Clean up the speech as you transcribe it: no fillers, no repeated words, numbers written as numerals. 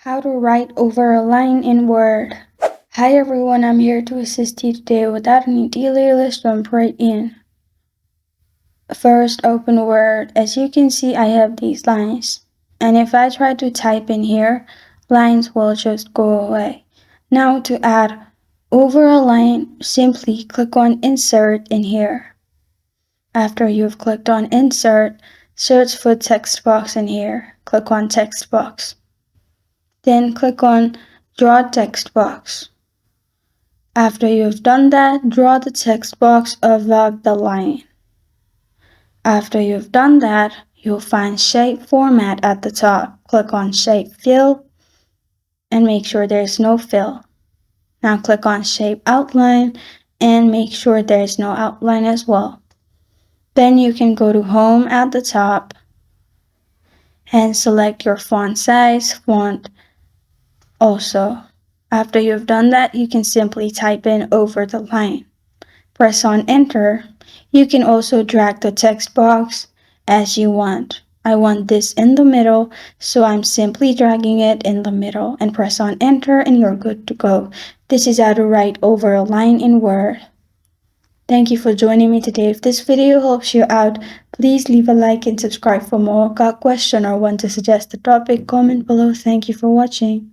How to write over a line in Word. Hi everyone, I'm here to assist you today. Without any delay, let's jump right in. First, open Word. As you can see, I have these lines. And if I try to type in here, lines will just go away. Now to add over a line, simply click on Insert in here. After you've clicked on Insert, search for text box in here. Click on Text box. Then click on Draw Text Box. After you've done that, draw the text box above the line. After you've done that, you'll find Shape Format at the top. Click on Shape Fill and make sure there's no fill. Now click on Shape Outline and make sure there's no outline as well. Then you can go to Home at the top and select your font size, font also. After you've done that, you can simply type in over the line. Press on Enter. You can also drag the text box as you want. I want this in the middle, so I'm simply dragging it in the middle and press on Enter and you're good to go. This is how to write over a line in Word. Thank you for joining me today. If this video helps you out, please leave a like and subscribe for more. Got a question or want to suggest a topic? Comment below. Thank you for watching.